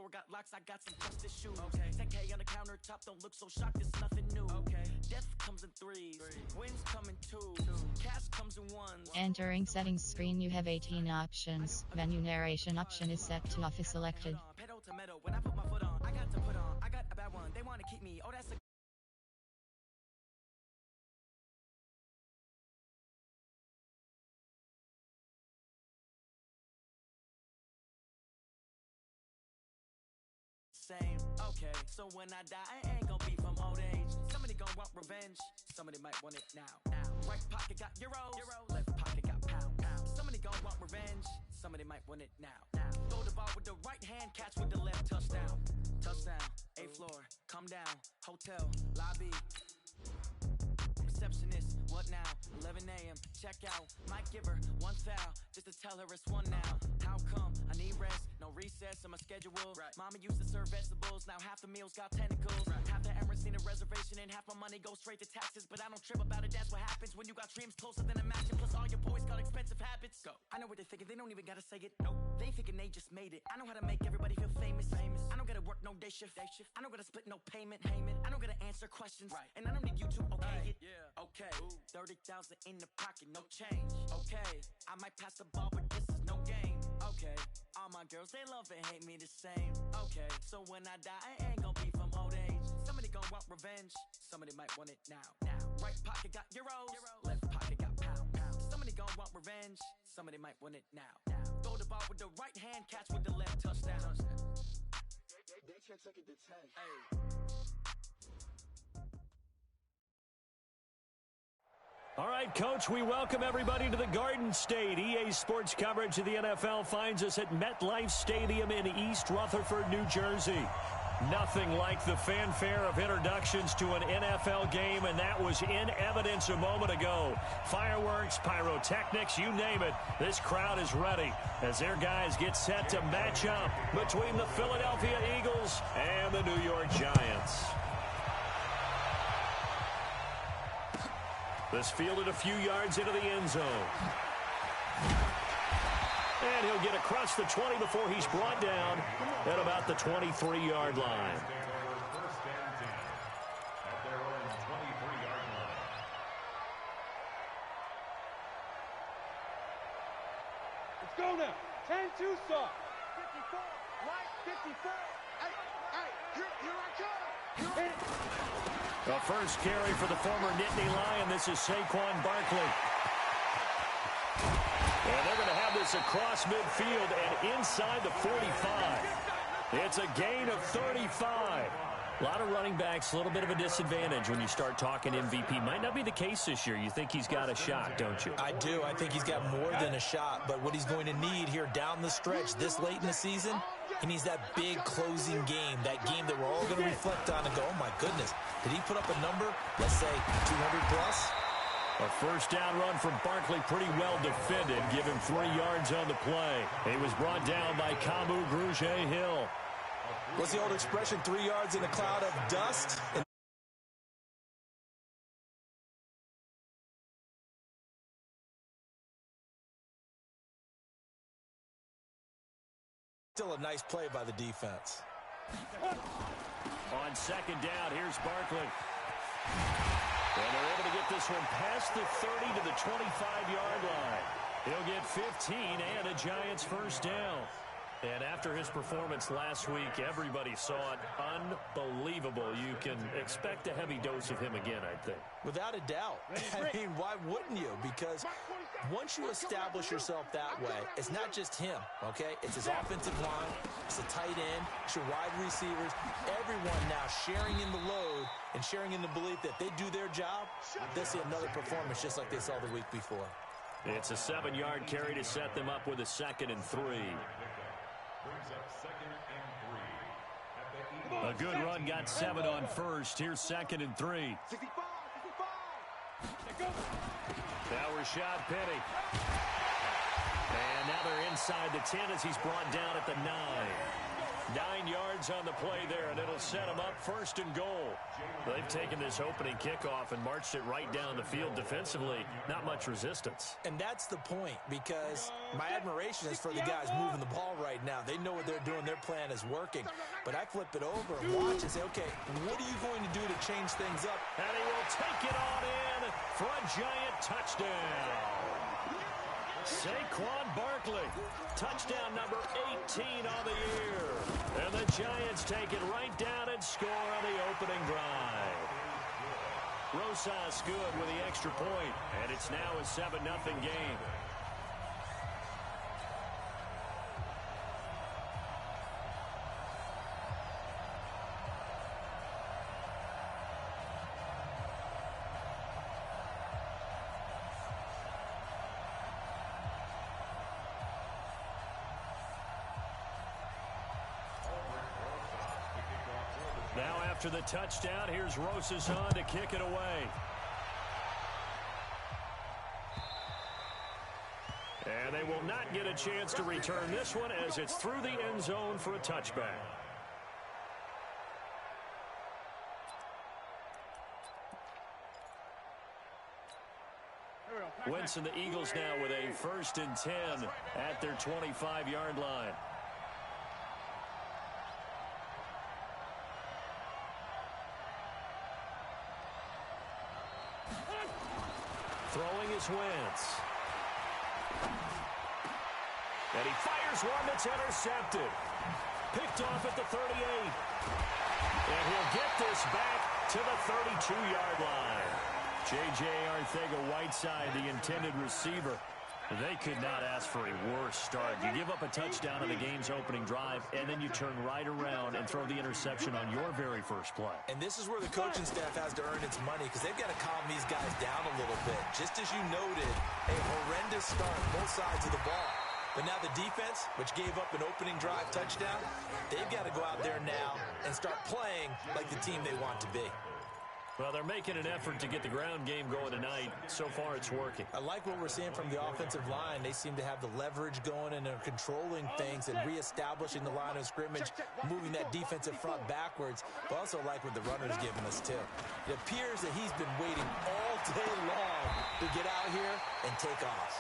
store got locks, I got some justice shoes. Okay. 10K on the countertop, don't look so shocked, it's nothing new. Okay. Death comes in threes, wins come in twos, cash comes in ones. Entering settings screen, you have 18 options. Menu narration option is set to off is selected. Pedal to metal, when I put my foot on, I got to put on, I got a bad one, they want to keep me, oh that's a same. Okay, so when I die, I ain't gonna be from old age. Somebody gonna want revenge, somebody might want it now. Right pocket got euros, left pocket got pound. Somebody gonna want revenge, somebody might want it now. Throw the ball with the right hand, catch with the left, touchdown. Touchdown, 8th floor, come down, hotel, lobby. Receptionist, what now? 11 a.m. Check out. Might give her one foul just to tell her it's one now. How come? I need rest, no recess in my schedule. Right. Mama used to serve vegetables, now half the meals got tentacles. Right. Half the Emirates need a reservation and half my money goes straight to taxes. But I don't trip about it, that's what happens when you got dreams closer than a mansion. Plus all your boys got expensive habits. Go. I know what they're thinking, they don't even gotta say it. Nope. They thinking they just made it. I know how to make everybody feel famous. I don't gotta work no day shift. I don't gotta split no payment. I don't gotta answer questions. Right. And I don't need you to okay it. Yeah. Okay. 30,000 in the pocket, no change. Okay. I might pass the ball, but this is no game. Okay. All my girls, they love and hate me the same. Okay. So when I die, I ain't gonna be from old age. Somebody gonna want revenge. Somebody might want it now. Right pocket got euros. Left pocket got pound. Somebody gonna want revenge. Somebody might want it now. Throw the ball with the right hand, catch with the left, touchdown. They check second to 10. Hey. All right, Coach, we welcome everybody to the Garden State. EA Sports coverage of the NFL finds us at MetLife Stadium in East Rutherford, New Jersey. Nothing like the fanfare of introductions to an NFL game, and that was in evidence a moment ago. Fireworks, pyrotechnics, you name it. This crowd is ready as their guys get set to match up between the Philadelphia Eagles and the New York Giants. This fielded a few yards into the end zone. And he'll get across the 20 before he's brought down at about the 23-yard line. Let's go now. 10-2 stop. 54, right, 54. Hey, here I come. The first carry for the former Nittany Lion. This is Saquon Barkley. And they're going to have this across midfield and inside the 45. It's a gain of 35. A lot of running backs, a little bit of a disadvantage when you start talking MVP. Might not be the case this year. You think he's got a shot, don't you? I do. I think he's got more than a shot. But what he's going to need here down the stretch this late in the season, he needs that big closing game, that game that we're all going to reflect on and go, oh, my goodness, did he put up a number, let's say, 200-plus? A first down run from Barkley, pretty well defended. Give him 3 yards on the play. He was brought down by Kamu Grugier-Hill. What's the old expression, 3 yards in a cloud of dust? Still a nice play by the defense. On second down, here's Barkley. And they're able to get this one past the 30 to the 25-yard line. He'll get 15 and a Giants first down. And after his performance last week, everybody saw it. Unbelievable. You can expect a heavy dose of him again, I think. Without a doubt. I mean, why wouldn't you? Because once you establish yourself that way, it's not just him, okay? It's his offensive line, it's the tight end, it's your wide receivers, everyone now sharing in the load and sharing in the belief that they do their job, they'll see another performance just like they saw the week before. It's a 7-yard carry to set them up with a 2nd and 3. A good run got 7 on first. Here's 2nd and 3. Now Rashad Penny. And now they're inside the 10 as he's brought down at the 9. 9 yards on the play there, and it'll set them up 1st and goal. They've taken this opening kickoff and marched it right down the field defensively. Not much resistance. And that's the point, because my admiration is for the guys moving the ball right now. They know what they're doing. Their plan is working. But I flip it over and watch and say, okay, what are you going to do to change things up? And he will take it on in for a giant touchdown. Saquon Barkley, touchdown number 18 on the year. And the Giants take it right down and score on the opening drive. Rosas good with the extra point, and it's now a 7-0 game. Now after the touchdown, here's Rosas on to kick it away. And they will not get a chance to return this one as it's through the end zone for a touchback. Wentz and the Eagles now with a 1st and 10 at their 25-yard line. Throwing is Wentz. And he fires one that's intercepted. Picked off at the 38. And he'll get this back to the 32-yard line. J.J. Arcega-Whiteside, the intended receiver. They could not ask for a worse start. You give up a touchdown on the game's opening drive, and then you turn right around and throw the interception on your very first play. And this is where the coaching staff has to earn its money, because they've got to calm these guys down a little bit. Just as you noted, a horrendous start, both sides of the ball. But now the defense, which gave up an opening drive touchdown, they've got to go out there now and start playing like the team they want to be. Well, they're making an effort to get the ground game going tonight. So far, it's working. I like what we're seeing from the offensive line. They seem to have the leverage going, and they're controlling things and reestablishing the line of scrimmage, moving that defensive front backwards. But also like what the runner's giving us, too. It appears that he's been waiting all day long to get out here and take off.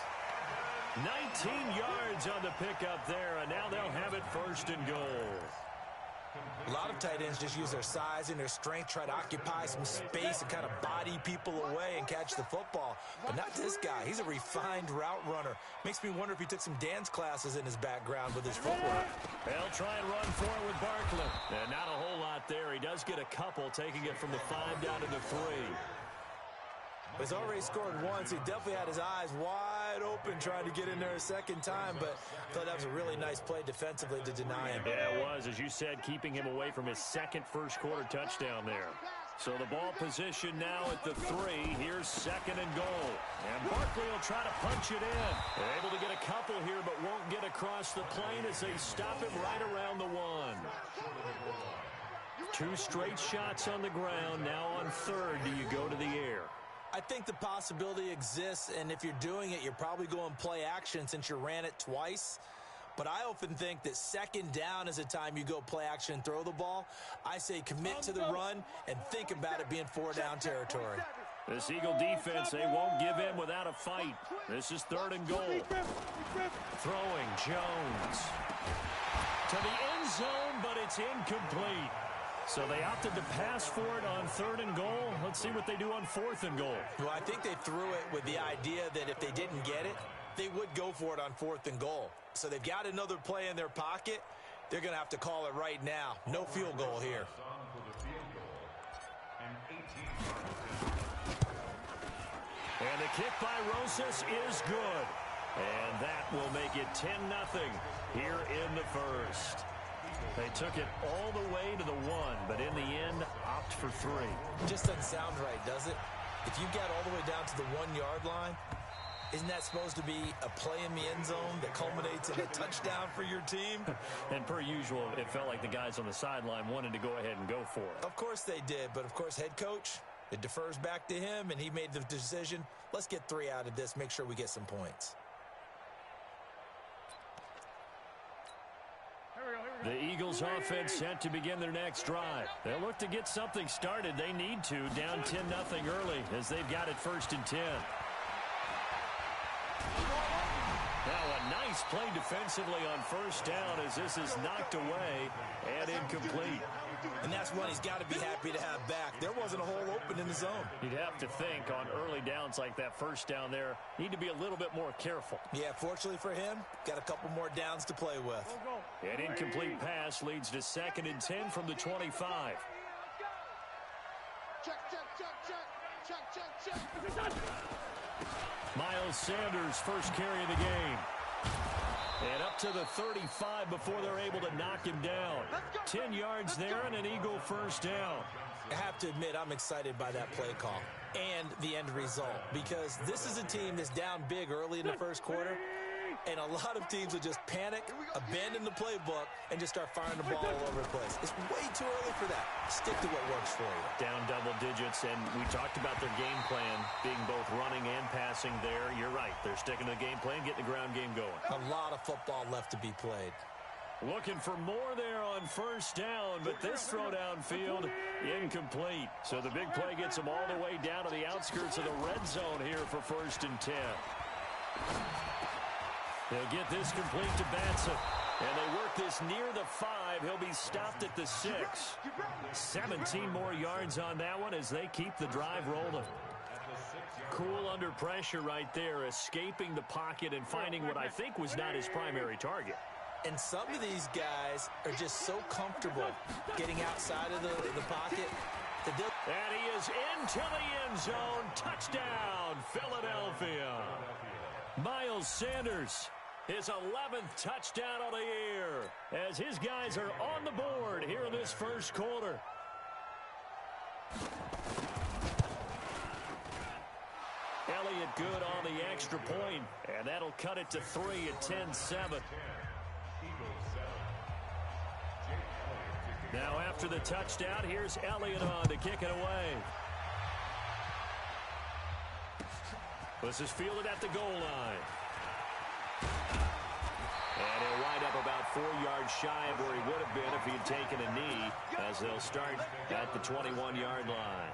19 yards on the pickup there, and now they'll have it 1st and goal. A lot of tight ends just use their size and their strength, try to occupy some space and kind of body people away and catch the football. But not this guy. He's a refined route runner. Makes me wonder if he took some dance classes in his background with his footwork. They'll try and run for it with Barkley. And not a whole lot there. He does get a couple, taking it from the 5 down to the 3. He's already scored once. He definitely had his eyes wide open trying to get in there a second time, but I thought that was a really nice play defensively to deny him. Yeah, it was, as you said, keeping him away from his second first-quarter touchdown there. So the ball position now at the 3. Here's 2nd and goal. And Barkley will try to punch it in. They're able to get a couple here, but won't get across the plane as they stop him right around the 1. 2 straight shots on the ground. Now on 3rd, do you go to the air? I think the possibility exists, and if you're doing it, you're probably going play action since you ran it twice. But I often think that 2nd down is the time you go play action and throw the ball. I say commit to the run and think about it being 4 down territory. This Eagle defense, they won't give in without a fight. This is 3rd and goal. Throwing Jones to the end zone, but it's incomplete. So they opted to pass for it on 3rd and goal. Let's see what they do on 4th and goal. Well, I think they threw it with the idea that if they didn't get it, they would go for it on 4th and goal. So they've got another play in their pocket. They're going to have to call it right now. No field goal here. And the kick by Rosas is good. And that will make it 10-0 here in the 1st. They took it all the way to the 1, but in the end, opt for 3. Just doesn't sound right, does it? If you got all the way down to the 1-yard line, isn't that supposed to be a play in the end zone that culminates in a touchdown for your team? And per usual, it felt like the guys on the sideline wanted to go ahead and go for it. Of course they did, but of course head coach, it defers back to him, and he made the decision, let's get 3 out of this, make sure we get some points. The Eagles offense set to begin their next drive. They'll look to get something started. They need to, down 10-0 early as they've got it 1st and 10. Now a nice play defensively on 1st down as this is knocked away and incomplete. And that's one he's got to be happy to have back. There wasn't a hole open in the zone. You'd have to think on early downs like that 1st down there, need to be a little bit more careful. Yeah, fortunately for him, got a couple more downs to play with. An incomplete pass leads to 2nd and 10 from the 25. Miles Sanders first carry of the game. And up to the 35 before they're able to knock him down. 10 yards there and an Eagle 1st down. I have to admit, I'm excited by that play call and the end result because this is a team that's down big early in the 1st quarter, and a lot of teams will just panic, abandon the playbook, and just start firing the ball all over the place. It's way too early for that. Stick to what works for you. Down double digits, and we talked about their game plan being both running and passing there. You're right. They're sticking to the game plan, getting the ground game going. A lot of football left to be played. Looking for more there on 1st down, but this throw downfield, incomplete. So the big play gets them all the way down to the outskirts of the red zone here for 1st and 10. They'll get this complete to Batson. And they work this near the 5. He'll be stopped at the 6. 17 more yards on that one as they keep the drive rolling. Cool under pressure right there, escaping the pocket and finding what I think was not his primary target. And some of these guys are just so comfortable getting outside of the pocket. And he is into the end zone. Touchdown, Philadelphia. Miles Sanders, his 11th touchdown of the year, as his guys are on the board here in this 1st quarter. Elliott good on the extra point, and that'll cut it to 3 at 10-7. Now after the touchdown, here's Elliott on to kick it away. This is fielded at the goal line. And he'll wind up about 4 yards shy of where he would have been if he had taken a knee, as they'll start at the 21-yard line.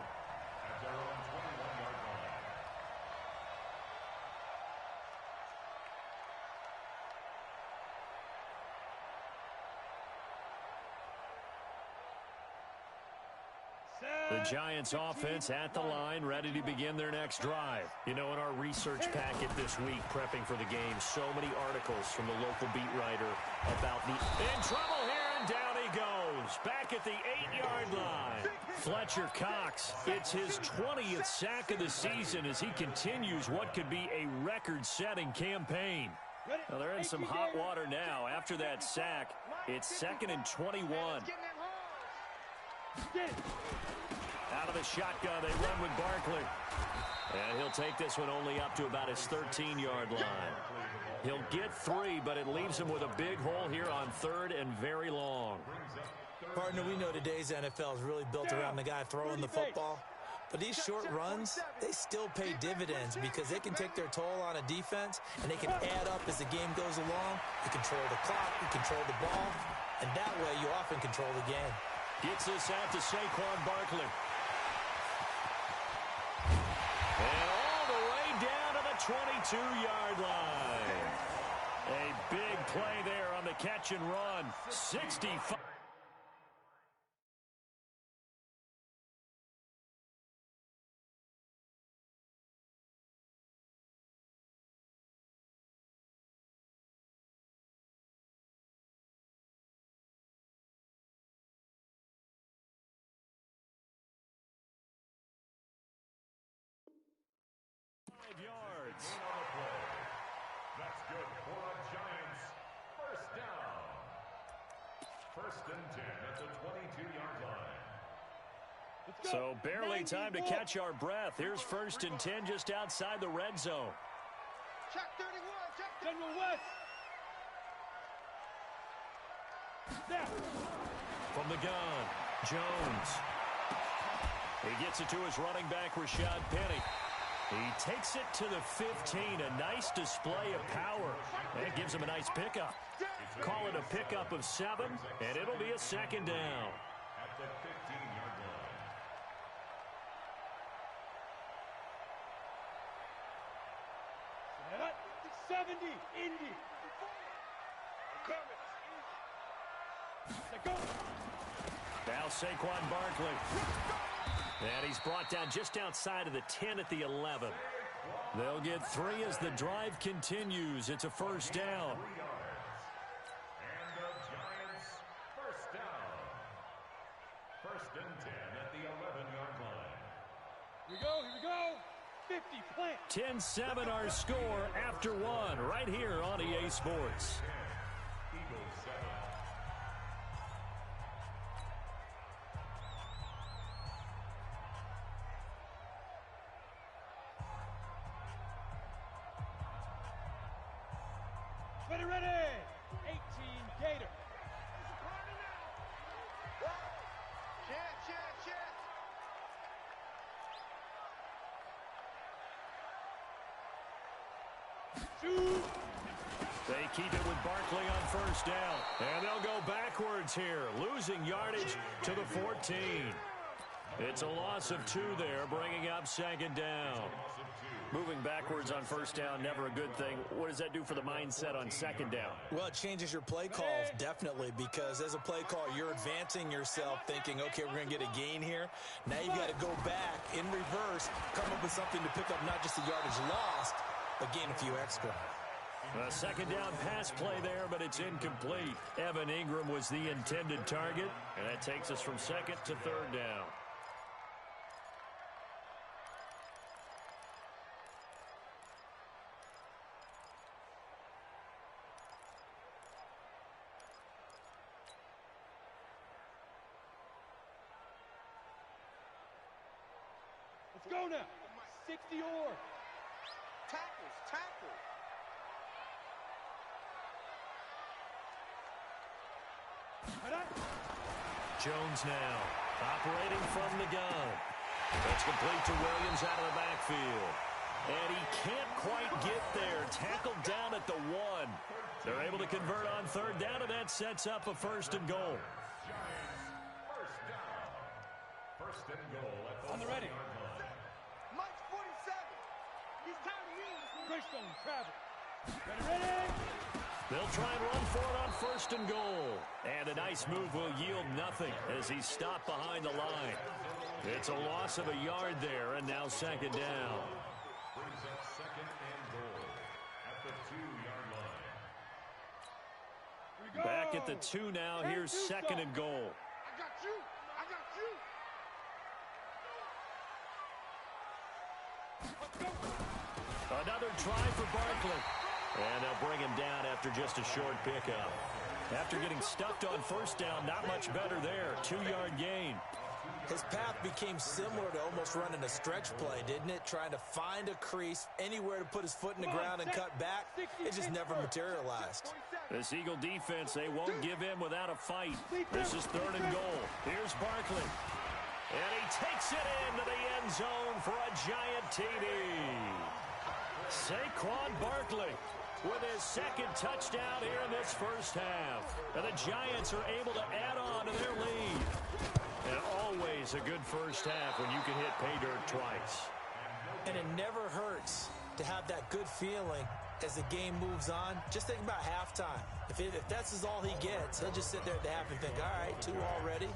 The Giants offense at the line, ready to begin their next drive. You know, in our research packet this week, prepping for the game, so many articles from the local beat writer about the... In trouble here, and down he goes. Back at the 8-yard line. Fletcher Cox, it's his 20th sack of the season as he continues what could be a record-setting campaign. Well, they're in some hot water now. After that sack, it's 2nd and 21. Out of the shotgun, they run with Barkley. And he'll take this one only up to about his 13-yard line. He'll get 3, but it leaves him with a big hole here on 3rd and very long. Partner, we know today's NFL is really built around the guy throwing the football. But these short runs, they still pay dividends because they can take their toll on a defense, and they can add up as the game goes along. You control the clock, you control the ball, and that way you often control the game. Gets this out to Saquon Barkley. And all the way down to the 22-yard line. A big play there on the catch and run. 65. Yards. That's good for the Giants. 1st down. 1st and 10 at the 22-yard line. So barely time to catch our breath. Here's 1st and 10 just outside the red zone. Check 31. Check General West. Snap. From the gun, Jones. He gets it to his running back, Rashad Penny. He takes it to the 15. A nice display of power. That gives him a nice pickup. Call it a pickup of 7, and it'll be a second down. At the 15-yard line. 70, Indy. Go. Now Saquon Barkley. And he's brought down just outside of the 10 at the 11. They'll get 3 as the drive continues. It's a first down. 3 yards. And the Giants first down. First and 10 at the 11-yard line. Here we go. 50, plant. 10-7 our score after 1 right here on EA Sports. Eagles 7. Ready. 18, Gator. Shoot. They keep it with Barkley on first down. And they'll go backwards here, losing yardage to the 14. It's a loss of 2 there, bringing up second down. Moving backwards on first down, never a good thing. What does that do for the mindset on second down? Well, it changes your play call, definitely, because as a play call, you're advancing yourself thinking, okay, we're going to get a gain here. Now you've got to go back in reverse, come up with something to pick up not just the yardage lost, but gain a few extra. A second down pass play there, but it's incomplete. Evan Ingram was the intended target, and that takes us from second to third down. Let's go now. 60 or. Tackles. Jones now operating from the gun. That's complete to Williams out of the backfield. And he can't quite get there. Tackled down at the 1. They're able to convert on third down, and that sets up a first and goal. First down. First and goal at the On the ready. 1-yard line. Mike's 47. He's tired of you. Greystone, travel. Ready. They'll try and run for it on first and goal. And a nice move will yield nothing as he's stopped behind the line. It's a loss of a yard there, and now second down. Brings up second and goal at the 2-yard line. Back at the 2 now. Here's second and goal. I got you. Another try for Barkley. And they'll bring him down after just a short pickup. After getting stuffed on first down, not much better there. 2-yard gain. His path became similar to almost running a stretch play, didn't it? Trying to find a crease, anywhere to put his foot in the ground and cut back. It just never materialized. This Eagle defense, they won't give in without a fight. This is third and goal. Here's Barkley. And he takes it into the end zone for a giant TD. Saquon Barkley with his second touchdown here in this first half. And the Giants are able to add on to their lead. And always a good first half when you can hit pay dirt twice. And it never hurts to have that good feeling as the game moves on. Just think about halftime. If that's all he gets, he'll just sit there at the half and think, all right, 2 already.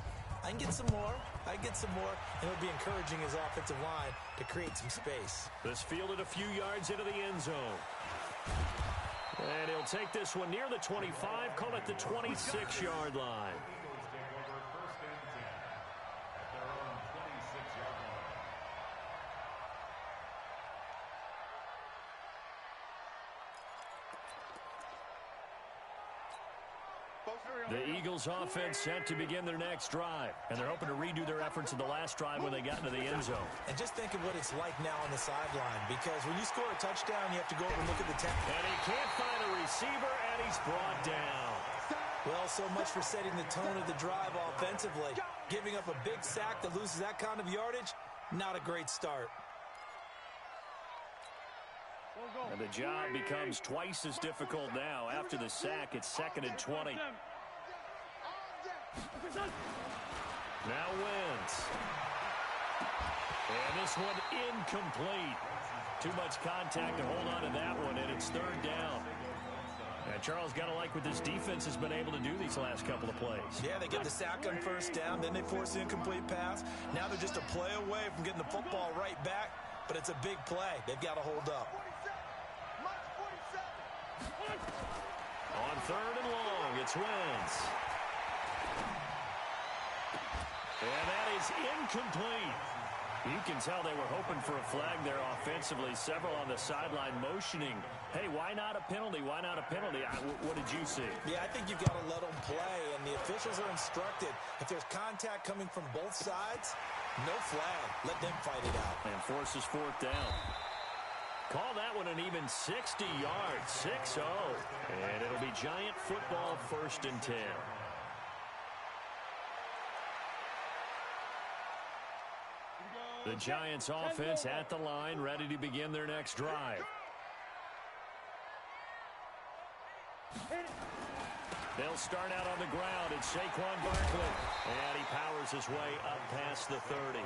I can get some more. And it'll be encouraging his offensive line to create some space. This fielded a few yards into the end zone. And he'll take this one near the 25, call it the 26-yard line. Eagles take over first and 10 at their own 26-yard line. The Eagles offense set to begin their next drive. And they're hoping to redo their efforts in the last drive when they got into the end zone. And just think of what it's like now on the sideline, because when you score a touchdown, you have to go over and look at the tape. And he can't find a receiver, and he's brought down. Well, so much for setting the tone of the drive offensively. Giving up a big sack that loses that kind of yardage, not a great start. And the job becomes twice as difficult now. After the sack, it's 2nd and 20. Now Wentz. And this one incomplete. Too much contact to hold on to that one, and it's 3rd down. And Charles, got to like what this defense has been able to do these last couple of plays. Yeah, they get the sack on 1st down, then they force the incomplete pass. Now they're just a play away from getting the football right back, but it's a big play. They've got to hold up. On 3rd and long, it's Wentz. And that is incomplete. You can tell they were hoping for a flag there offensively. Several on the sideline motioning, hey, why not a penalty? Why not a penalty? What did you see? Yeah, I think you've got to let them play, and the officials are instructed. If there's contact coming from both sides, no flag. Let them fight it out. And forces 4th down. Call that one an even 60 yards, 6-0. And it'll be Giant football, 1st and 10. The Giants offense at the line, ready to begin their next drive. They'll start out on the ground. It's Saquon Barkley. And he powers his way up past the 30.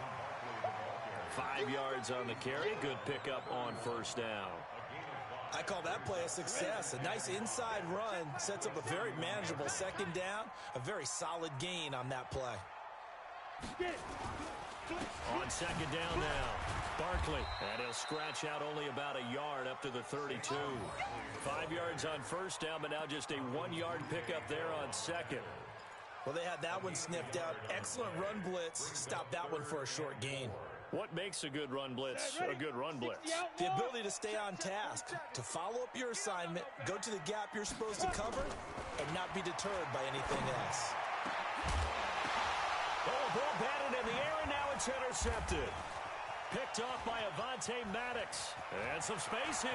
5 yards on the carry. Good pickup on 1st down. I call that play a success. A nice inside run sets up a very manageable 2nd down. A very solid gain on that play. On 2nd down now, Barkley. And he'll scratch out only about a yard up to the 32. 5 yards on 1st down, but now just a 1-yard pickup there on 2nd. Well, they had that one sniffed out. Excellent run blitz. Stop that one for a short gain. What makes a good run blitz a good run blitz? The ability to stay on task, to follow up your assignment, go to the gap you're supposed to cover, and not be deterred by anything else. Oh, ball batted in the air, and now it's intercepted. Picked off by Avonte Maddox. And some space here.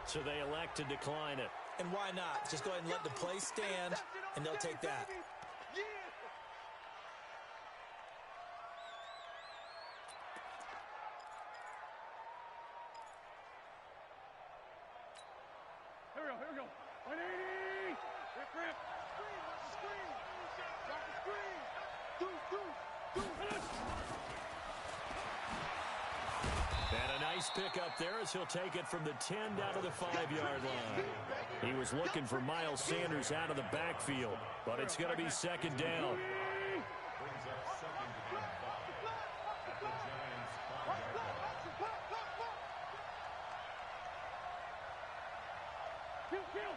So they elect to decline it. And why not? Just go ahead and let the play stand, and they'll take that. Here we go. 180. Rip, rip. Screen. Drop the screen. Do. And a nice pick up there as he'll take it from the 10 down to the 5-yard line. He was looking for Miles Sanders out of the backfield, but it's going to be 2nd down. Brings up 2nd and 5 at the Giants' 5-yard line. Kill.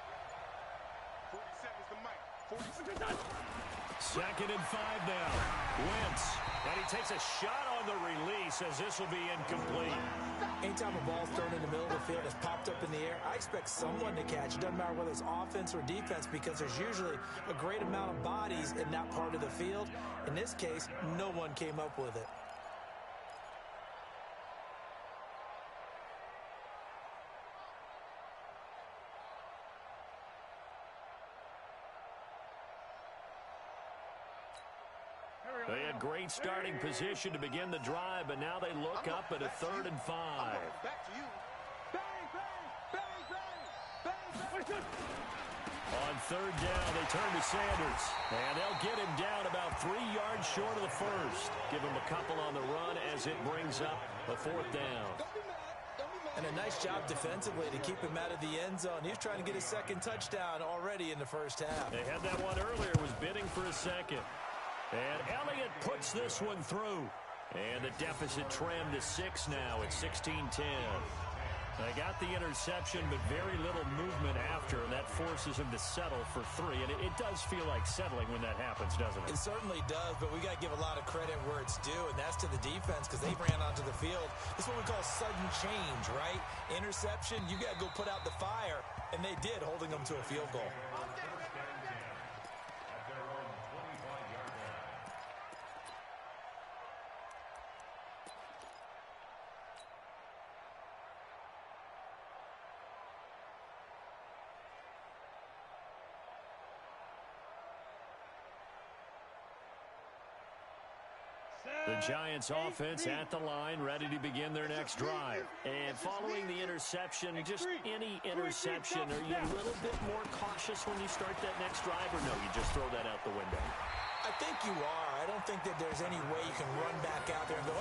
47's the mic. 47. 2nd and 5 now. Wentz. And he takes a shot on the release as this will be incomplete. Anytime a ball's thrown in the middle of the field, it's popped up in the air, I expect someone to catch. It doesn't matter whether it's offense or defense because there's usually a great amount of bodies in that part of the field. In this case, no one came up with it. They had great starting position to begin the drive, but now they look up at a 3rd and 5. Back to you. Bang. On 3rd down, they turn to Sanders, and they'll get him down about 3 yards short of the 1st. Give him a couple on the run as it brings up a 4th down. And a nice job defensively to keep him out of the end zone. He was trying to get his 2nd touchdown already in the 1st half. They had that one earlier, was bidding for a 2nd. And Elliott puts this one through. And the deficit trimmed to 6 now at 16-10. They got the interception, but very little movement after, and that forces him to settle for 3. And it does feel like settling when that happens, doesn't it? It certainly does, but we got to give a lot of credit where it's due, and that's to the defense because they ran onto the field. This is what we call sudden change, right? Interception, you got to go put out the fire, and they did, holding them to a field goal. The Giants offense at the line, ready to begin their next drive. And following the interception, just any interception, are you a little bit more cautious when you start that next drive, or no, you just throw that out the window? I think you are. I don't think that there's any way you can run back out there and go,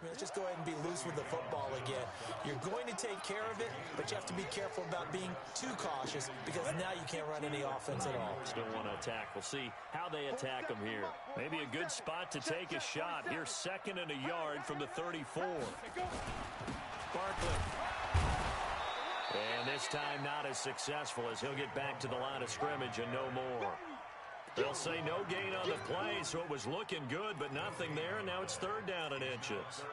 let's just go ahead and be loose with the football again. You're going to take care of it, but you have to be careful about being too cautious because now you can't run any offense at all. Still want to attack. We'll see how they attack them here. Maybe a good spot to take a shot. Here's 2nd and a yard from the 34. Barkley. And this time not as successful as he'll get back to the line of scrimmage and no more. They'll say no gain on the play, so it was looking good, but nothing there, and now it's 3rd down and inches.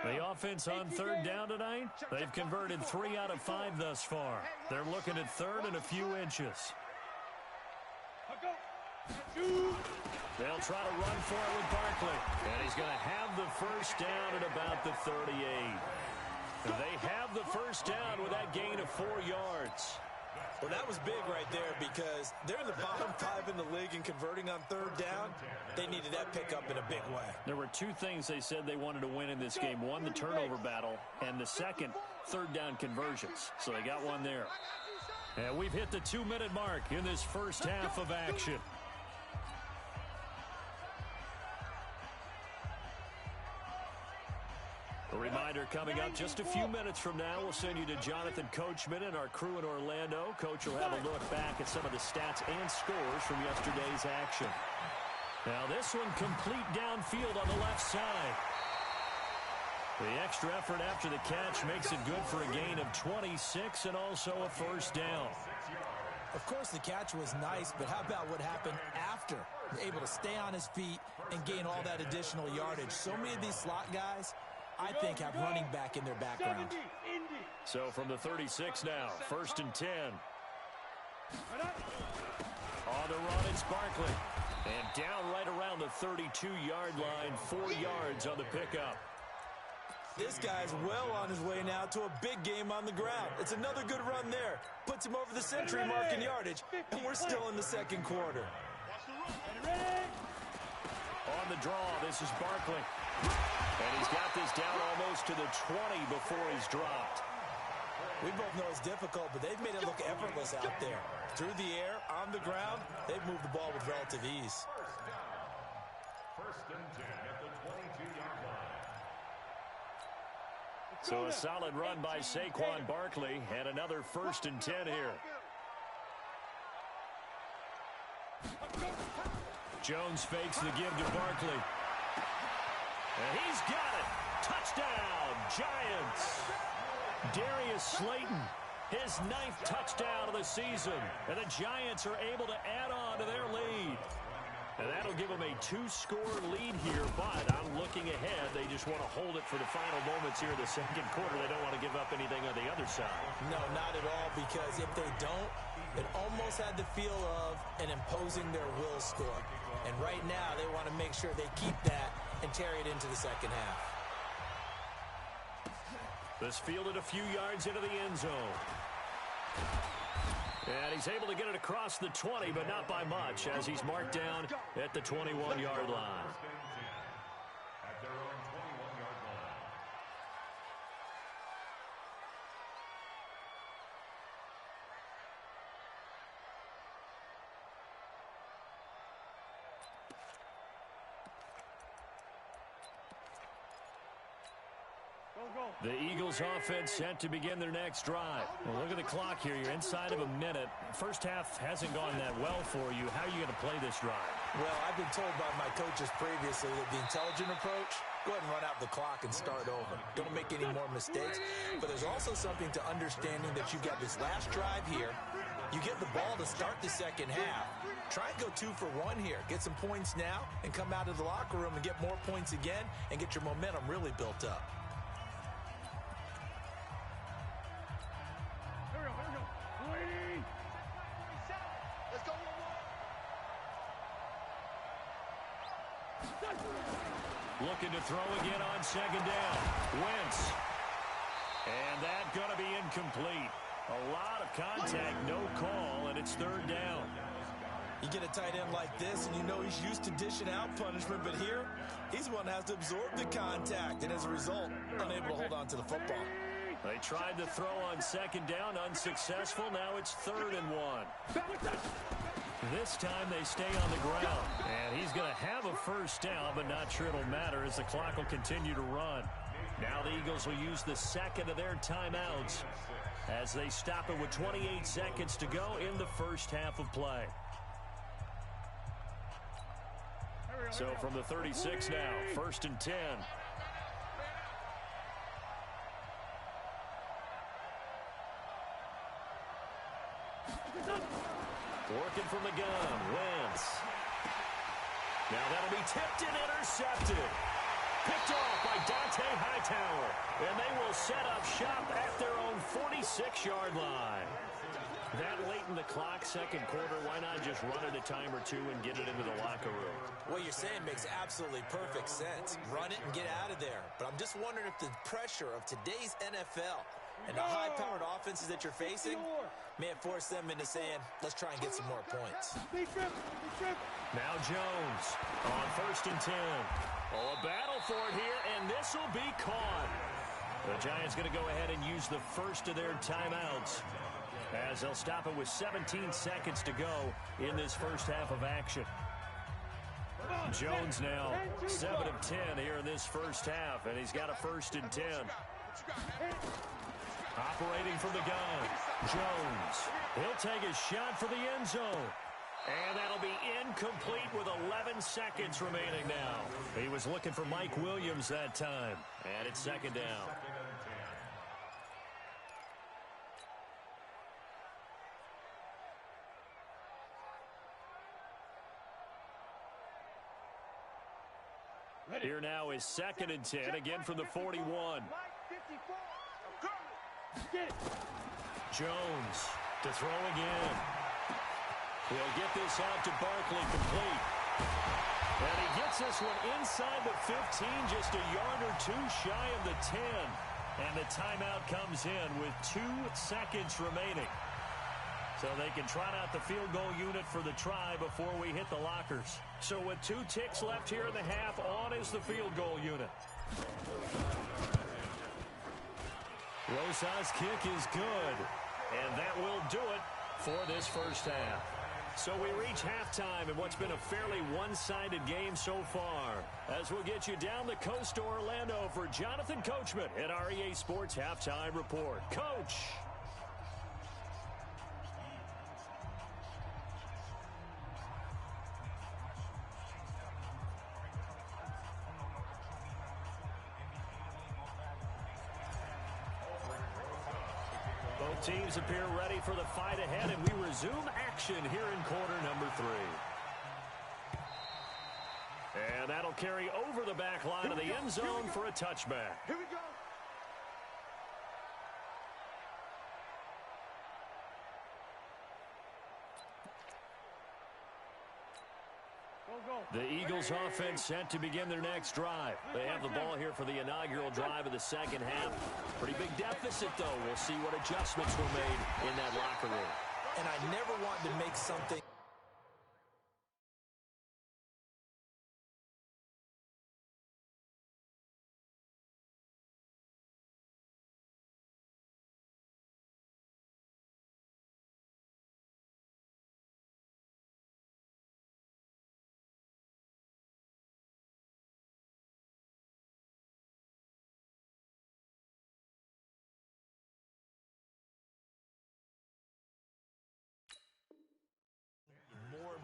The offense on 3rd down tonight, they've converted 3 out of 5 thus far. They're looking at 3rd and a few inches. They'll try to run for it with Barkley, and he's going to have the 1st down at about the 38. They have the 1st down with that gain of 4 yards. Well, that was big right there because they're in the bottom 5 in the league and converting on 3rd down. They needed that pickup in a big way. There were 2 things they said they wanted to win in this game. One, the turnover battle, and the second, 3rd down conversions. So they got one there. And we've hit the 2-minute mark in this first half of action. A reminder coming up just a few minutes from now. We'll send you to Jonathan Coachman and our crew in Orlando. Coach will have a look back at some of the stats and scores from yesterday's action. Now this one complete downfield on the left side. The extra effort after the catch makes it good for a gain of 26 and also a 1st down. Of course, the catch was nice, but how about what happened after? Able to stay on his feet and gain all that additional yardage. So many of these slot guys, I think, have running back in their background. So from the 36 now, 1st and 10. On the run, it's Barkley. And down right around the 32-yard line, 4 yards on the pickup. This guy's well on his way now to a big game on the ground. It's another good run there. Puts him over the century mark in yardage, and we're still in the 2nd quarter. On the draw, this is Barkley. And he's got this down almost to the 20 before he's dropped. We both know it's difficult, but they've made it look effortless out there. Through the air, on the ground, they've moved the ball with relative ease. 1st and 10 at the 22-yard line. So a solid run by Saquon Barkley, and another 1st and 10 here. Jones fakes the give to Barkley. And he's got it. Touchdown, Giants. Darius Slayton, his 9th touchdown of the season. And the Giants are able to add on to their lead. And that'll give them a 2-score lead here, but I'm looking ahead. They just want to hold it for the final moments here in the 2nd quarter. They don't want to give up anything on the other side. No, not at all, because if they don't, it almost had the feel of an imposing their will score. And right now, they want to make sure they keep that and carry it into the 2nd half. This fielded a few yards into the end zone. And he's able to get it across the 20, but not by much, as he's marked down at the 21-yard line. At their own 21-yard line. The Eagles offense set to begin their next drive. Well, look at the clock here. You're inside of a minute. First half hasn't gone that well for you. How are you going to play this drive? Well, I've been told by my coaches previously that the intelligent approach, go ahead and run out the clock and start over. Don't make any more mistakes. But there's also something to understanding that you've got this last drive here. You get the ball to start the 2nd half. Try and go 2 for 1 here. Get some points now and come out of the locker room and get more points again and get your momentum really built up. Looking to throw again on 2nd down. Wentz. And that's going to be incomplete. A lot of contact, no call, and it's 3rd down. You get a tight end like this, and you know he's used to dishing out punishment, but here, he's the one that has to absorb the contact, and as a result, unable to hold on to the football. They tried to throw on second down, unsuccessful. Now it's 3rd and 1. This time they stay on the ground. And he's going to have a first down, but not sure it'll matter as the clock will continue to run. Now the Eagles will use the second of their timeouts as they stop it with 28 seconds to go in the first half of play. So from the 36 now, 1st and 10. Working from the gun, Wentz. Now that'll be tipped and intercepted. Picked off by Dante Hightower. And they will set up shop at their own 46-yard line. That late in the clock, second quarter, why not just run it a time or two and get it into the locker room? What you're saying makes absolutely perfect sense. Run it and get out of there. But I'm just wondering if the pressure of today's NFL and the high-powered offenses that you're facing may have forced them into saying, let's try and get some more points. Now Jones on 1st and 10. Oh, a battle for it here, and this will be caught. The Giants going to go ahead and use the first of their timeouts as they'll stop it with 17 seconds to go in this first half of action. Jones now 7 of 10 here in this first half, and he's got a 1st and 10. Operating from the gun, Jones. He'll take a shot for the end zone. And that'll be incomplete with 11 seconds remaining now. He was looking for Mike Williams that time. And it's 2nd down. Here now is 2nd and 10, again from the 41. Jones to throw again. He'll get this out to Barkley, complete. And he gets this one inside the 15, just a yard or two shy of the 10. And the timeout comes in with 2 seconds remaining. So they can trot out the field goal unit for the try before we hit the lockers. So with 2 ticks left here in the half, on is the field goal unit. Rosas' kick is good. And that will do it for this first half. So we reach halftime in what's been a fairly one-sided game so far. As we'll get you down the coast to Orlando for Jonathan Coachman at our EA Sports Halftime Report. Coach! Both teams appear ready for the fight ahead, and we resume action here in quarter number 3. And that'll carry over the back line of the end zone for a touchback. Here we go. The Eagles offense set to begin their next drive. They have the ball here for the inaugural drive of the second half. Pretty big deficit, though. We'll see what adjustments were made in that locker room. And I never wanted to make something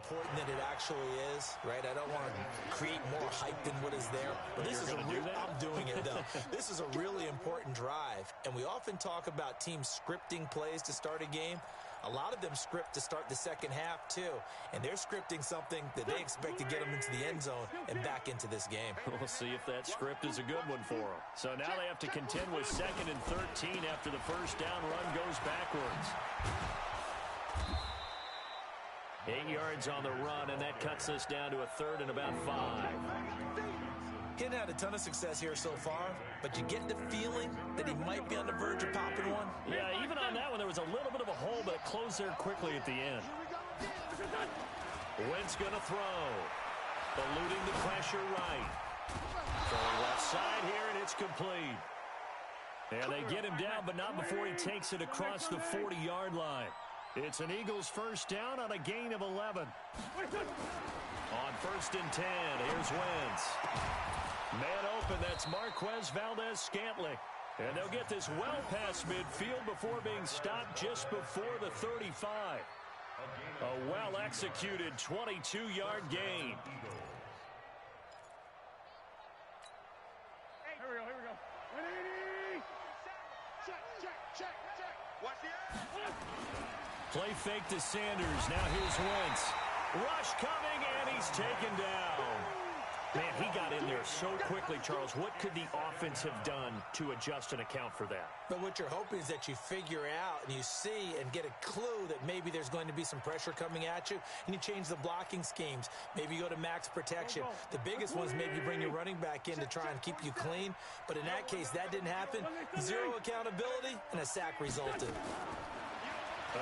important than it actually is, right? I don't want to create more hype than what is there. But this is I'm doing it, though. This is a really important drive. And we often talk about teams scripting plays to start a game. A lot of them script to start the second half, too. And they're scripting something that they expect to get them into the end zone and back into this game. We'll see if that script is a good one for them. So now they have to contend with 2nd and 13 after the first down run goes backwards. 8 yards on the run, and that cuts us down to a 3rd and about 5. He hadn't had a ton of success here so far, but you get the feeling that he might be on the verge of popping one. Yeah, even on that one, there was a little bit of a hole, but it closed there quickly at the end. Wentz going to throw. Eluding the pressure right. Throwing left side here, and it's complete. And they get him down, but not before he takes it across the 40-yard line. It's an Eagles first down on a gain of 11. On 1st and 10, here's Wentz. Man open, that's Marquez Valdes-Scantling. And they'll get this well past midfield before being stopped just before the 35. A well-executed 22-yard gain. Here we go. 180. Check. Watch the air. Play fake to Sanders. Now here's Wentz. Rush coming, and he's taken down. Man, he got in there so quickly, Charles. What could the offense have done to adjust and account for that? But what you're hoping is that you figure out and you see and get a clue that maybe there's going to be some pressure coming at you, and you change the blocking schemes. Maybe you go to max protection. The biggest one is maybe bring your running back in to try and keep you clean. But in that case, that didn't happen. Zero accountability, and a sack resulted.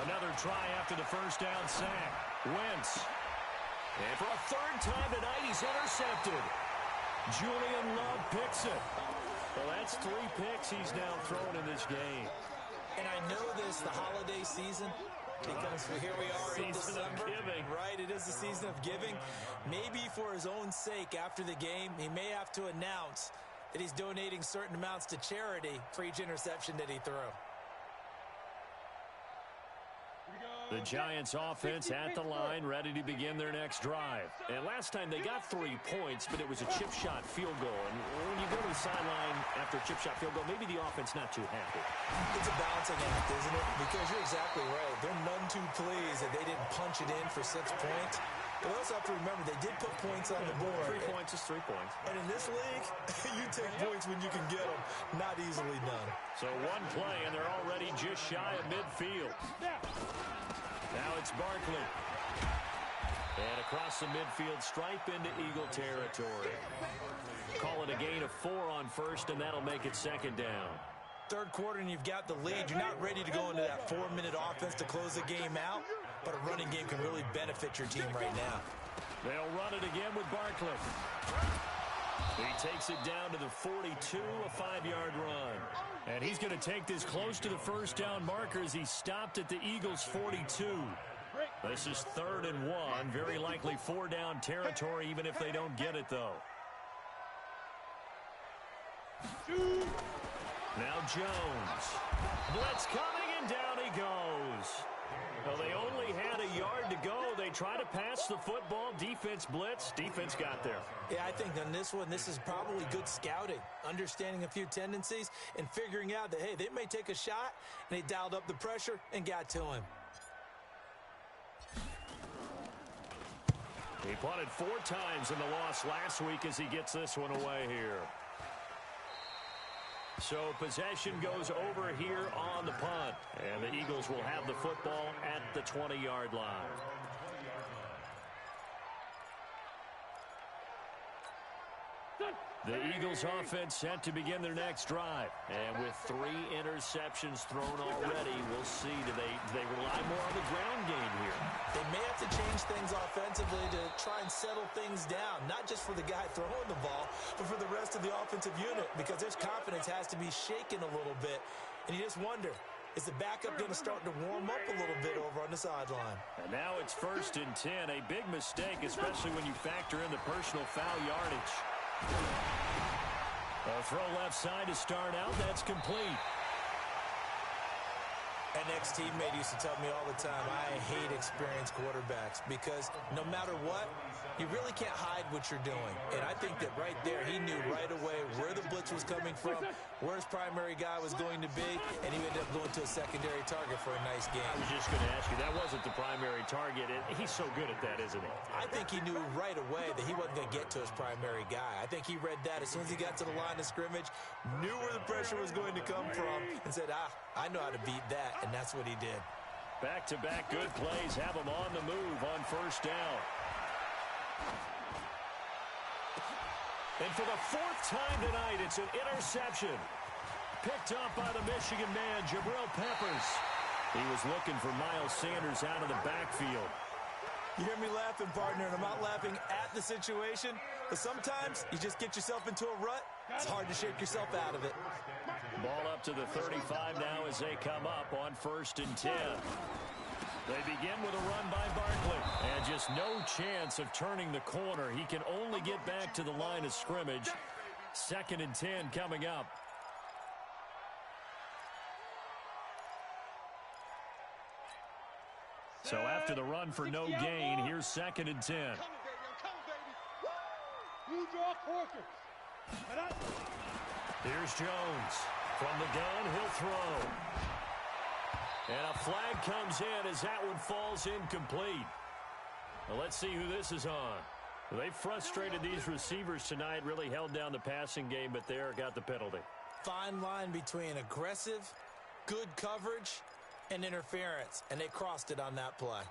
Another try after the first down sack. Wentz. And for a third time tonight, he's intercepted. Julian Love picks it. Well, that's 3 picks he's now thrown in this game. And I know this, the holiday season, because here we are in December. Season of giving. Right, it is the season of giving. Maybe for his own sake, after the game, he may have to announce that he's donating certain amounts to charity for each interception that he threw. The Giants offense at the line, ready to begin their next drive. And last time they got 3 points, but it was a chip shot field goal. And when you go to the sideline after a chip shot field goal, maybe the offense not too happy. It's a balancing act, isn't it? Because you're exactly right. They're none too pleased that they didn't punch it in for 6 points. But also have to remember, they did put points on the board. 3 points is 3 points. And in this league, you take points when you can get them. Not easily done. So one play, and they're already just shy of midfield. Now it's Barkley. And across the midfield stripe into Eagle territory. Call it a gain of 4 on first, and that'll make it second down. Third quarter, and you've got the lead. You're not ready to go into that 4-minute offense to close the game out, but a running game can really benefit your team right now. They'll run it again with Barkley. He takes it down to the 42, a 5-yard run. And he's going to take this close to the first down marker as he stopped at the Eagles' 42. This is 3rd and 1. Very likely 4-down territory, even if they don't get it, though. Now Jones. Blitz coming, and down he goes. Well, they only had a yard to go. They try to pass the football. Defense blitz. Defense got there. Yeah, I think on this one, this is probably good scouting, understanding a few tendencies, and figuring out that, hey, they may take a shot, and they dialed up the pressure and got to him. He punted 4 times in the loss last week as he gets this one away here. So possession goes over here on the punt. And the Eagles will have the football at the 20-yard line. The Eagles offense set to begin their next drive. And with 3 interceptions thrown already, we'll see. Do they rely more on the ground game here? They may have to change things offensively to try and settle things down, not just for the guy throwing the ball, but for the rest of the offensive unit, because their confidence has to be shaken a little bit. And you just wonder, is the backup going to start to warm up a little bit over on the sideline? And now it's 1st and 10. A big mistake, especially when you factor in the personal foul yardage. A throw left side to start out. That's complete. An ex-teammate used to tell me all the time, I hate experienced quarterbacks because no matter what, you really can't hide what you're doing. And I think that right there, he knew right away where the blitz was coming from, where his primary guy was going to be, and he ended up going to a secondary target for a nice game. I was just going to ask you, that wasn't the primary target. He's so good at that, isn't he? I think he knew right away that he wasn't going to get to his primary guy. I think he read that as soon as he got to the line of scrimmage, knew where the pressure was going to come from, and said, I know how to beat that, and that's what he did. Back-to-back good plays have him on the move on first down. And for the 4th time tonight, it's an interception. Picked up by the Michigan man, Jabril Peppers. He was looking for Miles Sanders out of the backfield. You hear me laughing, partner, and I'm not laughing at the situation, but sometimes you just get yourself into a rut. It's hard to shake yourself out of it. Ball up to the 35 now as they come up on 1st and 10. They begin with a run by Barkley. And just no chance of turning the corner. He can only get back to the line of scrimmage. 2nd and 10 coming up. So after the run for no gain, here's 2nd and 10. I'm coming, baby. You draw Corkers. Here's Jones. From the gun, he'll throw. And a flag comes in as that one falls incomplete. Well, let's see who this is on. They frustrated these receivers tonight, really held down the passing game, but there got the penalty. Fine line between aggressive, good coverage, and interference, and they crossed it on that play.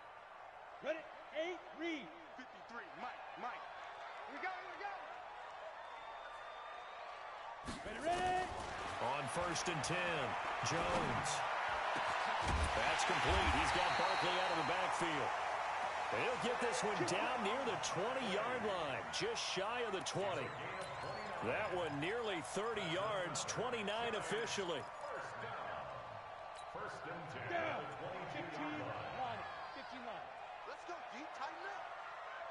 Ready? 8, read. 53, Mike. Here we go. Ready? On 1st and 10, Jones. That's complete. He's got Barkley out of the backfield. He'll get this one down near the 20-yard line, just shy of the 20. That one nearly 30 yards, 29 officially. First and 10. Down. 15 line. Let's go, D. Tighten up.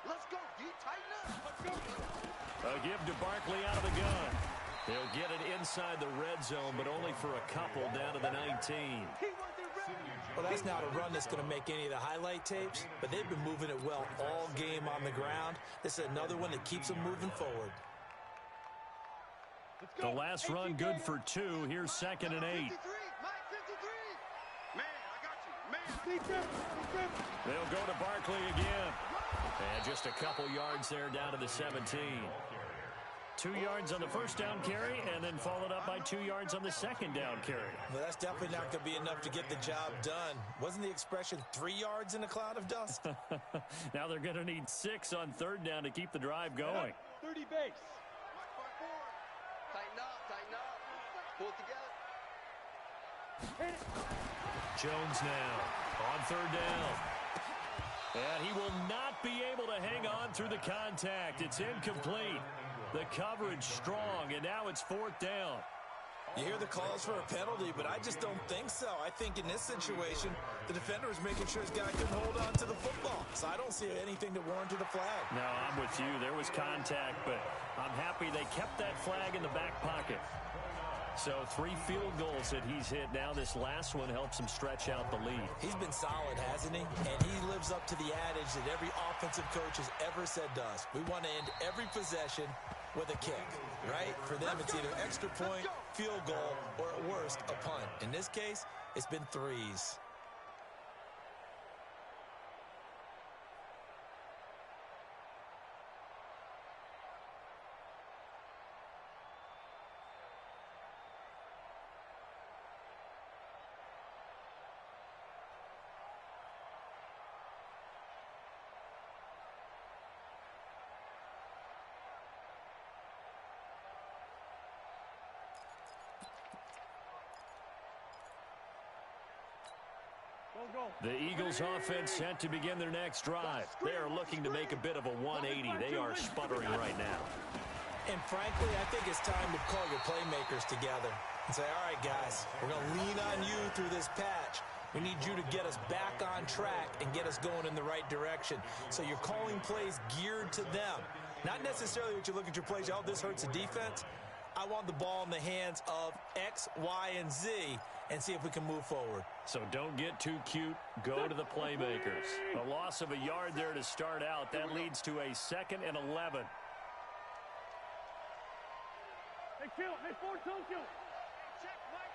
Let's go, D. Tighten up. Let's go. A give to Barkley out of the gun. He'll get it inside the red zone, but only for a couple down to the 19. He wasn't ready. Well, that's not a run that's going to make any of the highlight tapes, but they've been moving it well all game on the ground. This is another one that keeps them moving forward. The last run good for 2. Here's 2nd and 8. 53, Mike, 53. Man, I got you. Man. They'll go to Barkley again. And just a couple yards there down to the 17. 2 yards on the first down carry, and then followed up by 2 yards on the second down carry. Well, that's definitely not going to be enough to get the job done. Wasn't the expression 3 yards in a cloud of dust? Now they're going to need 6 on 3rd down to keep the drive going. 30 base. Tighten up. Pull it together. Jones now on 3rd down. And he will not be able to hang on through the contact. It's incomplete. The coverage strong, and now it's 4th down. You hear the calls for a penalty, but I just don't think so. I think in this situation, the defender is making sure his guy couldn't hold on to the football. So I don't see anything to warrant a flag. No, I'm with you. There was contact, but I'm happy they kept that flag in the back pocket. So 3 field goals that he's hit now. This last one helps him stretch out the lead. He's been solid, hasn't he? And he lives up to the adage that every offensive coach has ever said to us. We want to end every possession with a kick, right? For them, it's either extra point, field goal, or at worst, a punt. In this case, it's been 3s. The Eagles offense set to begin their next drive. They are looking to make a bit of a 180. They are sputtering right now. And frankly, I think it's time to call your playmakers together and say, all right, guys, we're going to lean on you through this patch. We need you to get us back on track and get us going in the right direction. So you're calling plays geared to them. Not necessarily what you look at your plays, oh, this hurts the defense. I want the ball in the hands of X, Y, and Z and see if we can move forward. So don't get too cute. Go to the playmakers. A loss of a yard there to start out. That leads to a 2nd and 11. Hey, kill. Hey, 4 kill. Check, Mike,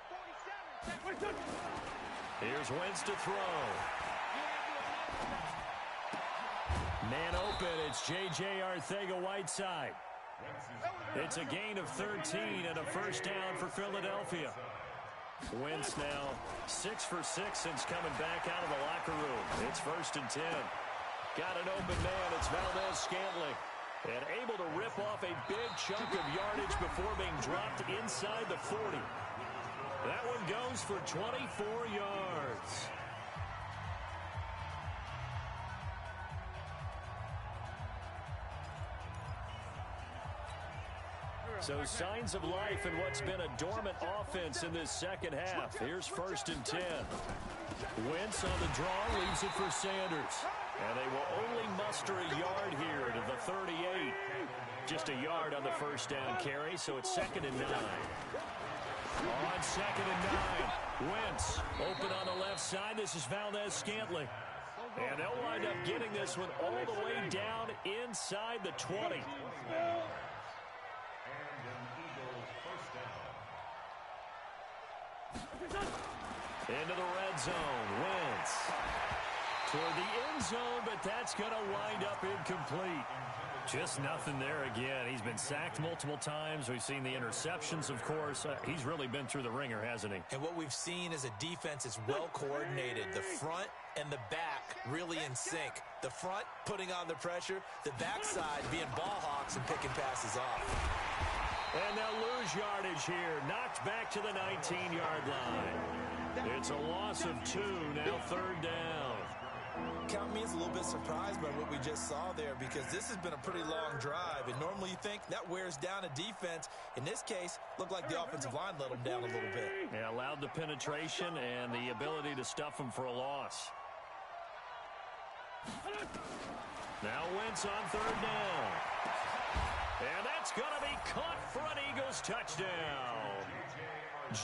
47. Here's Wentz to throw. Man open. It's J.J. Arcega-Whiteside. It's a gain of 13 and a first down for Philadelphia. Wentz now 6 for 6 since coming back out of the locker room. It's 1st and 10. Got an open man. It's Valdez-Scantling. And able to rip off a big chunk of yardage before being dropped inside the 40. That one goes for 24 yards. So signs of life in what's been a dormant offense in this second half. Here's 1st and 10. Wentz on the draw, leaves it for Sanders. And they will only muster a yard here to the 38. Just a yard on the first down carry, so it's 2nd and 9. On 2nd and 9, Wentz open on the left side. This is Valdez-Scantling. And they'll wind up getting this one all the way down inside the 20. Into the red zone. Wentz toward the end zone, but that's going to wind up incomplete. Just nothing there again. He's been sacked multiple times. We've seen the interceptions, of course. He's really been through the ringer, hasn't he? And what we've seen is a defense is well coordinated. The front and the back really in sync. The front putting on the pressure, the backside being ball hawks and picking passes off. And they'll lose yardage here. Knocked back to the 19-yard line. It's a loss of 2, now 3rd down. Count me as a little bit surprised by what we just saw there, because this has been a pretty long drive, and normally you think that wears down a defense. In this case, looked like the offensive line let them down a little bit. Yeah, allowed the penetration and the ability to stuff them for a loss. Now Wentz on 3rd down. And that's going to be caught for an Eagles touchdown.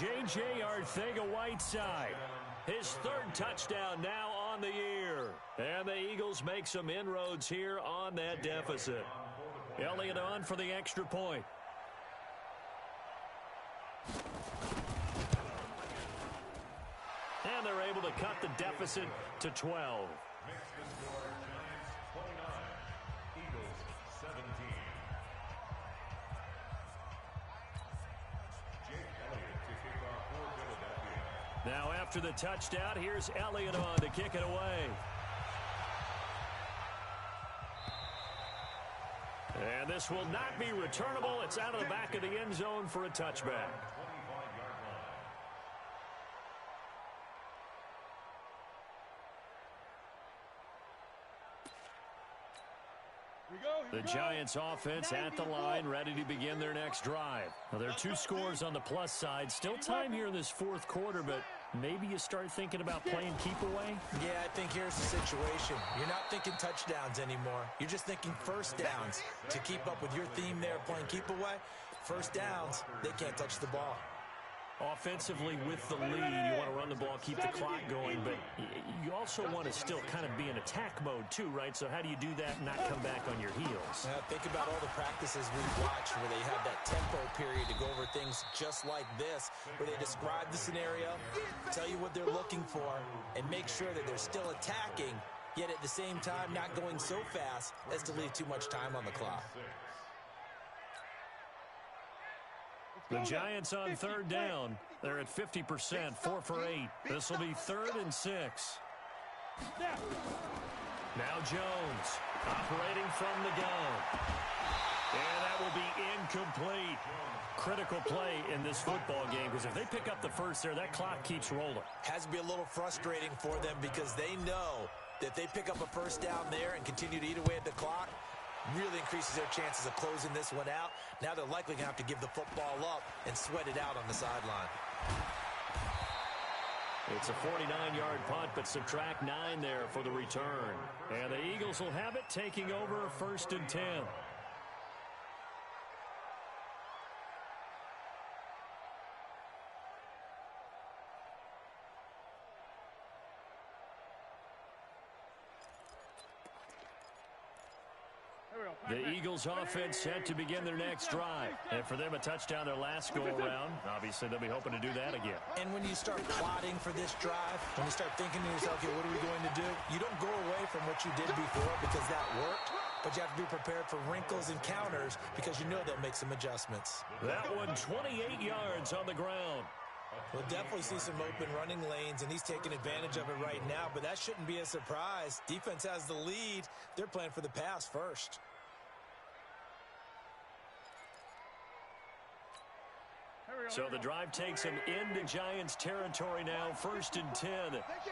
J.J. Arcega-Whiteside. His 3rd touchdown now on the year. And the Eagles make some inroads here on that deficit. Elliott on for the extra point. And they're able to cut the deficit to 12. Now after the touchdown, here's Elliott on to kick it away. And this will not be returnable. It's out of the back of the end zone for a touchback. The Giants offense at the line, ready to begin their next drive. Now, there are 2 scores on the plus side. Still time here in this 4th quarter, but maybe you start thinking about playing keep away? Yeah, I think here's the situation. You're not thinking touchdowns anymore. You're just thinking first downs. To keep up with your theme there, playing keep away, first downs, they can't touch the ball. Offensively with the lead, you want to run the ball, keep the clock going, but you also want to still kind of be in attack mode too, right? So how do you do that and not come back on your heels? Think about all the practices we've watched where they have that tempo period to go over things just like this, where they describe the scenario, tell you what they're looking for, and make sure that they're still attacking, yet at the same time not going so fast as to leave too much time on the clock. The Giants on 3rd down. They're at 50%, 4 for 8. This will be 3rd and 6. Now Jones operating from the gun. And that will be incomplete. Critical play in this football game, because if they pick up the first there, that clock keeps rolling. Has to be a little frustrating for them, because they know that they pick up a first down there and continue to eat away at the clock, really increases their chances of closing this one out. Now they're likely going to have to give the football up and sweat it out on the sideline. It's a 49-yard punt, but subtract 9 there for the return. And the Eagles will have it, taking over 1st and 10. The Eagles offense set to begin their next drive. And for them, a touchdown their last go-around. Obviously, they'll be hoping to do that again. And when you start plotting for this drive, when you start thinking to yourself, okay, what are we going to do? You don't go away from what you did before because that worked, but you have to be prepared for wrinkles and counters because you know they'll make some adjustments. That one, 28 yards on the ground. We'll definitely see some open running lanes, and he's taking advantage of it right now, but that shouldn't be a surprise. Defense has the lead. They're playing for the pass first. So the drive takes him into Giants territory now. 1st and 10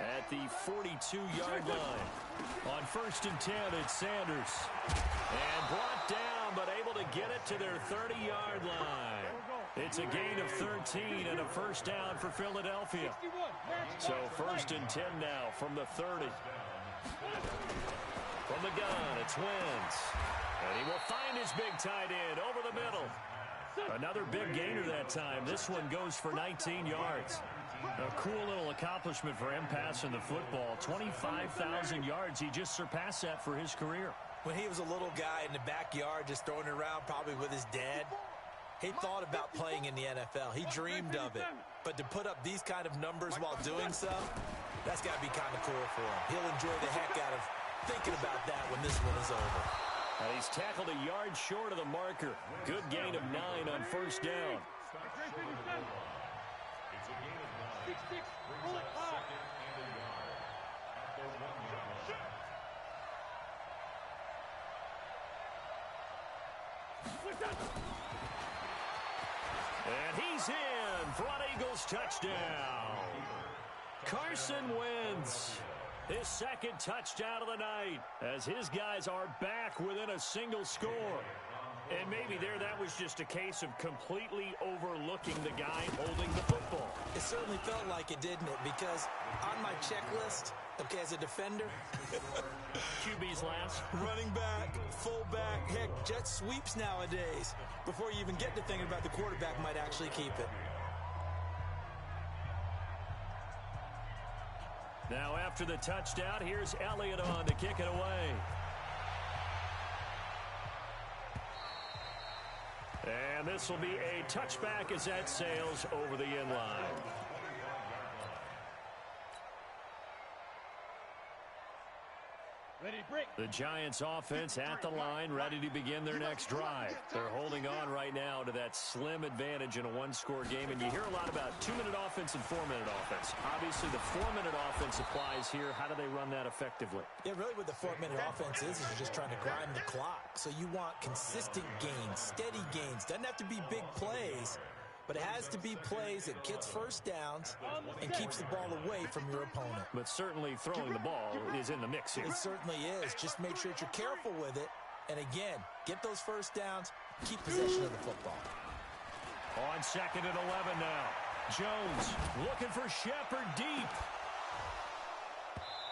at the 42-yard line. On 1st and 10, it's Sanders. And brought down, but able to get it to their 30-yard line. It's a gain of 13 and a first down for Philadelphia. So 1st and 10 now from the 30. From the gun, it's Wentz. And he will find his big tight end over the middle. Another big gainer that time. This one goes for 19 yards. A cool little accomplishment for him passing the football. 25,000 yards. He just surpassed that for his career. When he was a little guy in the backyard just throwing it around probably with his dad, he thought about playing in the NFL. He dreamed of it. But to put up these kind of numbers while doing so, that's got to be kind of cool for him. He'll enjoy the heck out of thinking about that when this one is over. And he's tackled a yard short of the marker. Good gain of 9 on first down. And he's in for an Eagles touchdown. Carson Wentz. His second touchdown of the night as his guys are back within a single score. And maybe that was just a case of completely overlooking the guy holding the football. It certainly felt like it, didn't it? Because on my checklist, okay, as a defender, QB's last. Running back, fullback, heck, jet sweeps nowadays. Before you even get to thinking about the quarterback might actually keep it. Now after the touchdown, here's Elliott on to kick it away. And this will be a touchback as that sails over the end line. The Giants offense at the line, ready to begin their next drive. They're holding on right now to that slim advantage in a one-score game. And you hear a lot about 2-minute offense and 4-minute offense. Obviously, the 4-minute offense applies here. How do they run that effectively? Yeah, really what the 4-minute offense is you're just trying to grind the clock. So you want consistent gains, steady gains. Doesn't have to be big plays, but it has to be plays that gets first downs and keeps the ball away from your opponent. But certainly throwing the ball is in the mix here. It certainly is. Just make sure that you're careful with it. And again, get those first downs, keep possession of the football. On 2nd and 11 now. Jones looking for Shepard deep.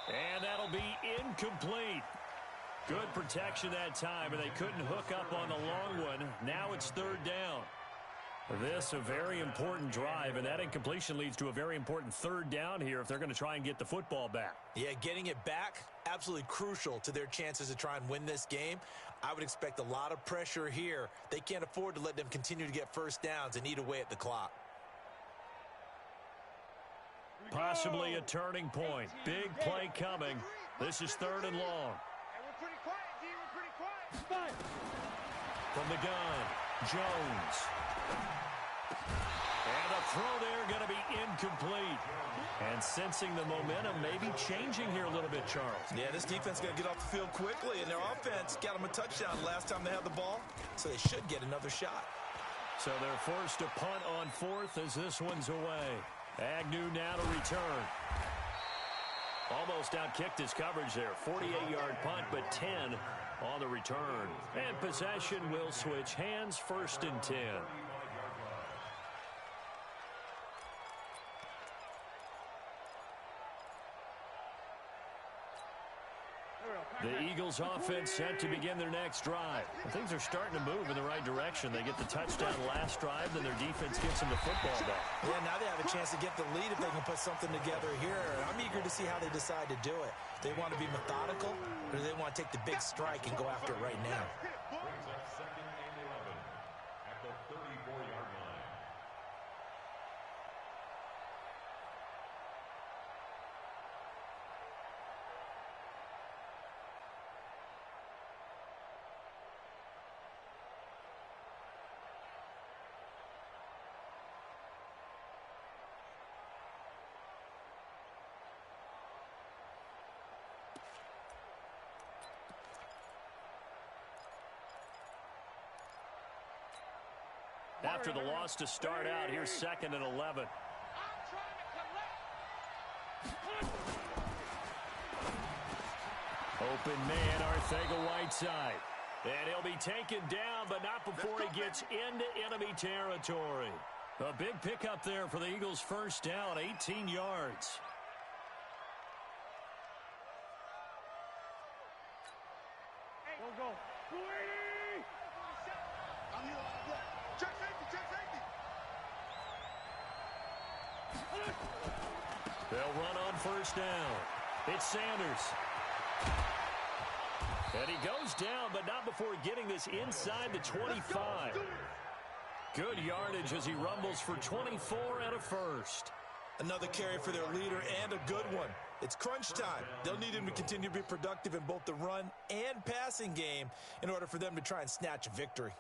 And that'll be incomplete. Good protection that time, and they couldn't hook up on the long one. Now it's 3rd down. This a very important drive, and that incompletion leads to a very important 3rd down here if they're going to try and get the football back. Yeah, getting it back, absolutely crucial to their chances to try and win this game. I would expect a lot of pressure here. They can't afford to let them continue to get first downs and eat away at the clock. Possibly a turning point. Big play coming. This is 3rd and long. From the gun, Jones. And a throw there going to be incomplete. And sensing the momentum maybe changing here a little bit, Charles. Yeah, this defense is going to get off the field quickly, and their offense got them a touchdown last time they had the ball, so they should get another shot. So they're forced to punt on 4th as this one's away. Agnew now to return. Almost outkicked his coverage there. 48-yard punt, but 10 on the return. And possession will switch hands. 1st and 10. The Eagles offense set to begin their next drive. Things are starting to move in the right direction. They get the touchdown last drive, then their defense gets them the football back. Yeah, now they have a chance to get the lead if they can put something together here. I'm eager to see how they decide to do it. They want to be methodical, or do they want to take the big strike and go after it right now? Brings up 2nd and 11 at the 34-yard line. After the loss to start out, here's 2nd and 11. Open man, Arcega-Whiteside. And he'll be taken down, but not before he gets into enemy territory. A big pickup there for the Eagles' first down, 18 yards. Go. Check safety. They'll run on first down. It's Sanders. And he goes down, but not before getting this inside the 25. Good yardage as he rumbles for 24 and a first. Another carry for their leader and a good one. It's crunch time. They'll need him to continue to be productive in both the run and passing game in order for them to try and snatch a victory.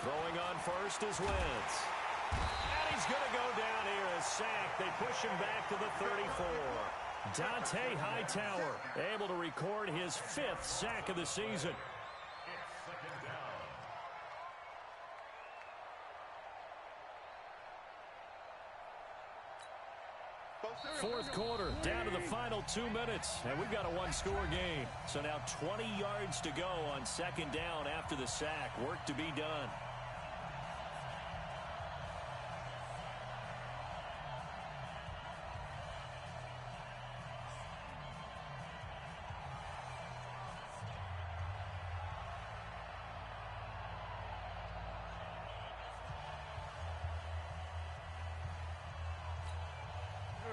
Throwing on first is Wentz. And he's going to go down here, a sack. They push him back to the 34. Dante Hightower able to record his 5th sack of the season. Fourth quarter, down to the final 2 minutes, and we've got a one-score game. So now 20 yards to go on 2nd down after the sack. Work to be done.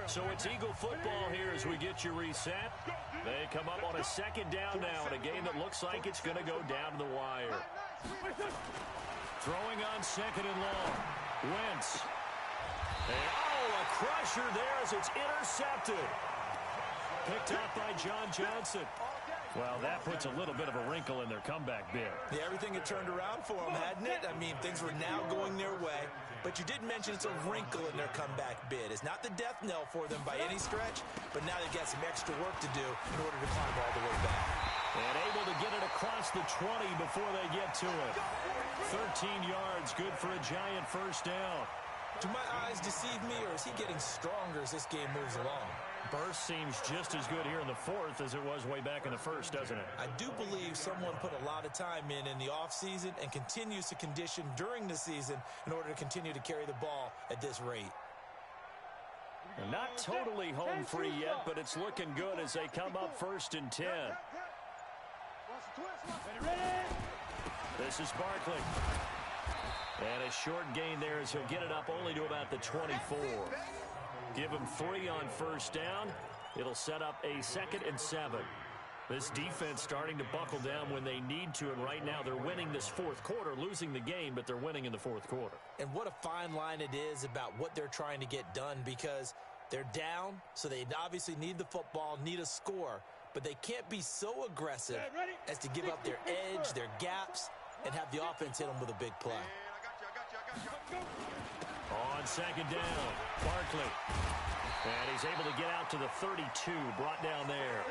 So it's Eagle football here as we get you reset. They come up on a 2nd down now in a game that looks like it's going to go down to the wire. Throwing on 2nd and long. Wentz. And, a crusher there as it's intercepted. Picked up by John Johnson. Well, that puts a little bit of a wrinkle in their comeback bid. Yeah, everything had turned around for them, hadn't it? I mean, things were now going their way. But you did mention it's a wrinkle in their comeback bid. It's not the death knell for them by any stretch, but now they've got some extra work to do in order to climb all the way back. And able to get it across the 20 before they get to it. 13 yards, good for a Giant first down. Do my eyes deceive me, or is he getting stronger as this game moves along? Burst seems just as good here in the 4th as it was way back in the 1st, doesn't it? I do believe someone put a lot of time in the offseason and continues to condition during the season in order to continue to carry the ball at this rate. And not totally home free yet, but it's looking good as they come up 1st and 10. This is Barkley. And a short gain there as he'll get it up only to about the 24. Give him 3 on first down. It'll set up a 2nd and 7. This defense starting to buckle down when they need to, and right now they're winning this 4th quarter, losing the game, but they're winning in the 4th quarter. And what a fine line it is about what they're trying to get done, because they're down, so they obviously need the football, need a score, but they can't be so aggressive as to give up their edge, their gaps, and have the offense hit them with a big play. On 2nd down, Barkley. And he's able to get out to the 32, brought down there.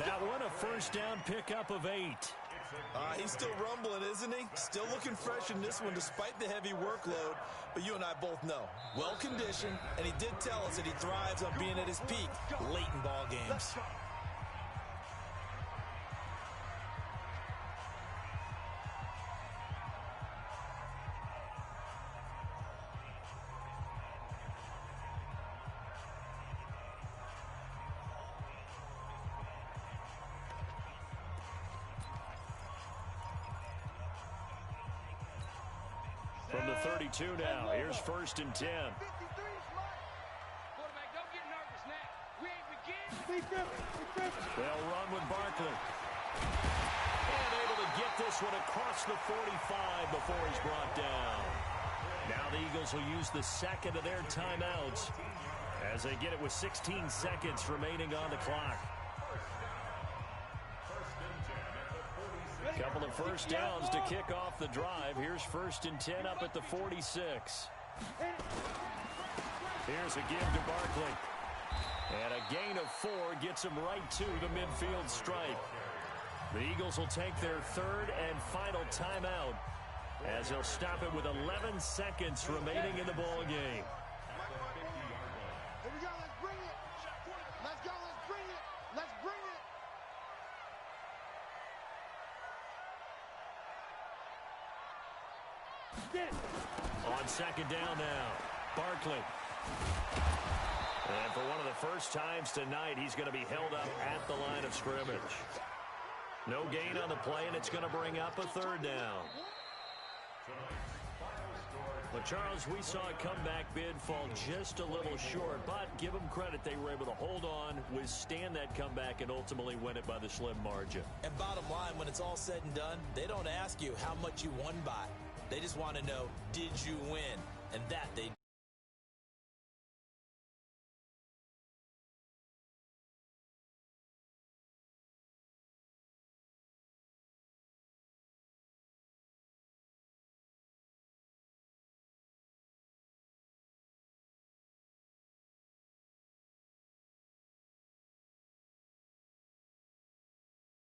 That one, a first down pickup of 8. He's still rumbling, isn't he? Still looking fresh in this one despite the heavy workload. But you and I both know, well-conditioned, and he did tell us that he thrives on being at his peak late in ball games. From the 32 now, here's 1st and 10. Quarterback, don't get nervous now. We ain't beginning. They'll run with Barkley. And able to get this one across the 45 before he's brought down. Now the Eagles will use the 2nd of their timeouts as they get it with 16 seconds remaining on the clock. Couple of first downs to kick off the drive. Here's 1st and 10 up at the 46. Here's a give to Barkley. And a gain of 4 gets him right to the midfield stripe. The Eagles will take their third and final timeout as they'll stop it with 11 seconds remaining in the ball game. Here we go, let's bring it. Let's go, let's bring it. Let's bring it. Get it. On second down now, Barkley. And for one of the first times tonight, he's going to be held up at the line of scrimmage. No gain on the play, and it's going to bring up a third down. But, Charles, we saw a comeback bid fall just a little short, but give them credit. They were able to hold on, withstand that comeback, and ultimately win it by the slim margin. And bottom line, when it's all said and done, they don't ask you how much you won by. They just want to know, did you win? And that they